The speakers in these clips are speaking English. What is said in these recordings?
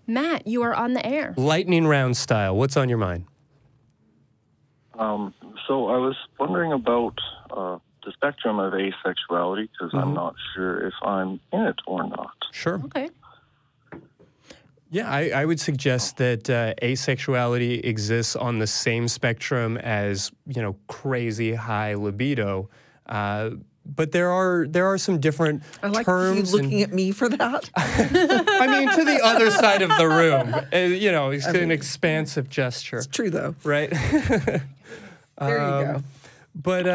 Matt, you are on the air. Lightning round style. What's on your mind? So I was wondering about the spectrum of asexuality, because I'm not sure if I'm in it or not. Sure. Okay. Yeah, I would suggest that asexuality exists on the same spectrum as, crazy high libido. But there are some different I like terms. you looking at me for that. I mean, to the other side of the room. It's an expansive gesture. It's true, though. Right? There you go. But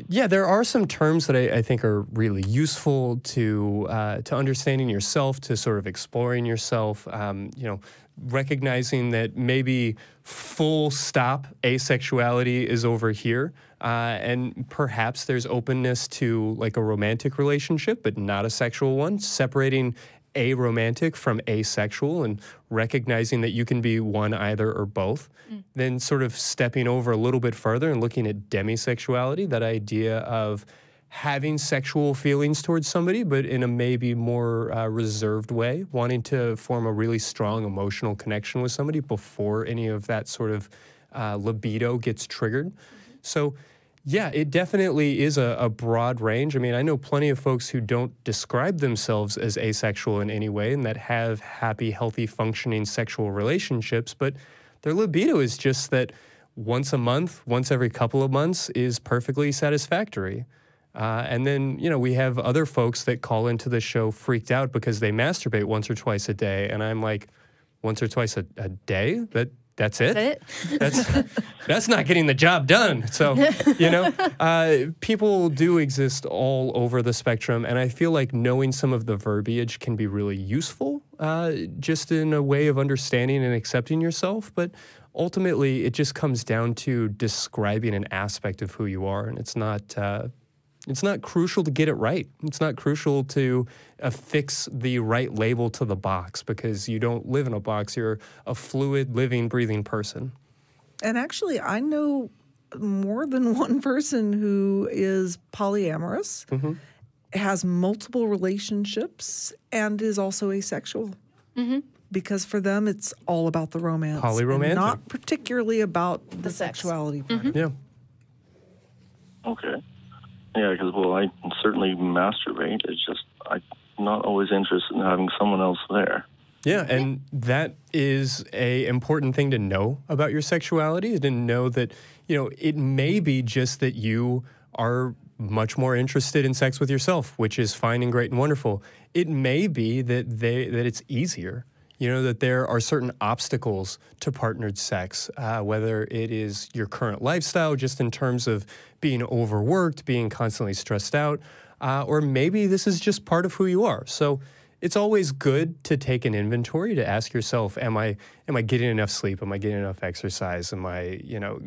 yeah, there are some terms that I think are really useful to understanding yourself, to sort of exploring yourself. Recognizing that maybe full stop asexuality is over here, and perhaps there's openness to like a romantic relationship, but not a sexual one. Separating aromantic from asexual and recognizing that you can be one, either, or both. Then sort of stepping over a little bit further and looking at demisexuality, that idea of having sexual feelings towards somebody, but in a maybe more reserved way, wanting to form a really strong emotional connection with somebody before any of that sort of libido gets triggered. So yeah, it definitely is a broad range. I mean, I know plenty of folks who don't describe themselves as asexual in any way and that have happy, healthy, functioning sexual relationships, but their libido is just that once a month, once every couple of months is perfectly satisfactory. And then, we have other folks that call into the show freaked out because they masturbate once or twice a day. And I'm like, once or twice a day? That's it? That's not getting the job done. So, people do exist all over the spectrum. And I feel like knowing some of the verbiage can be really useful, just in a way of understanding and accepting yourself. But ultimately, it just comes down to describing an aspect of who you are. And it's not crucial to get it right. It's not crucial to affix the right label to the box, because you don't live in a box. You're a fluid, living, breathing person. And actually, I know more than one person who is polyamorous, has multiple relationships, and is also asexual. Because for them, it's all about the romance. Polyromantic. And not particularly about the sexuality part. Yeah. Okay. Yeah, because, I certainly masturbate. It's just I'm not always interested in having someone else there. Yeah, and that is a important thing to know about your sexuality, is to know that, it may be just that you are much more interested in sex with yourself, which is fine and great and wonderful. It may be that it's easier. That there are certain obstacles to partnered sex, whether it is your current lifestyle, just in terms of being overworked, being constantly stressed out, or maybe this is just part of who you are. So it's always good to take an inventory, to ask yourself, am I getting enough sleep? Am I getting enough exercise? Am I,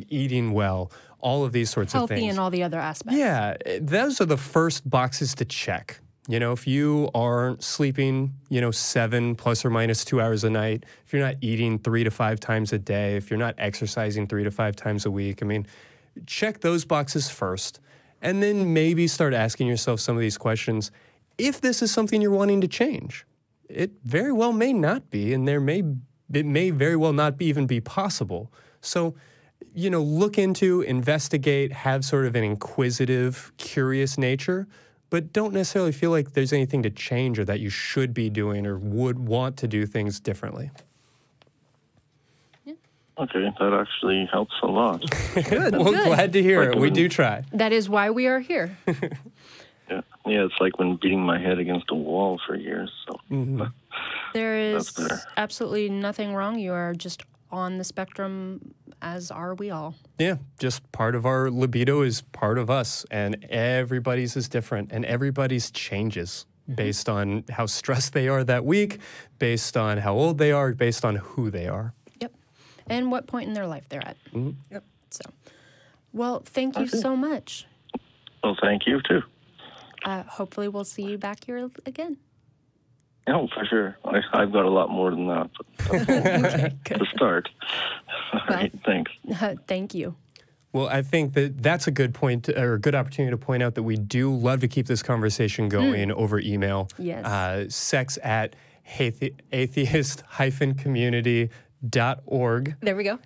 eating well? All of these sorts of things. Healthy in all the other aspects. Yeah, those are the first boxes to check. If you aren't sleeping, 7 plus or minus 2 hours a night, if you're not eating 3 to 5 times a day, if you're not exercising 3 to 5 times a week, check those boxes first, and then maybe start asking yourself some of these questions. If this is something you're wanting to change, it very well may not be, and it may very well not even be possible. So, look into, investigate, have sort of an inquisitive, curious nature, but don't necessarily feel like there's anything to change or that you should be doing or would want to do things differently. Yeah. Okay, that actually helps a lot. Good. Well, Good. Glad to hear it. We do try. That is why we are here. Yeah, it's like when beating my head against a wall for years. So There is better. absolutely nothing wrong. You are just on the spectrum, as are we all. Yeah, just part of our libido is part of us, and everybody's is different, and everybody's changes based on how stressed they are that week, based on how old they are, based on who they are. Yep. And what point in their life they're at. Yep. So, well, thank you so much. Well, thank you, too. Hopefully we'll see you back here again. Oh, for sure. I've got a lot more than that, but Okay, good. to start. All right, thanks. Thank you. Well, I think that's a good point, or a good opportunity to point out that we do love to keep this conversation going over email. Yes. Sex at atheist-community.org. There we go.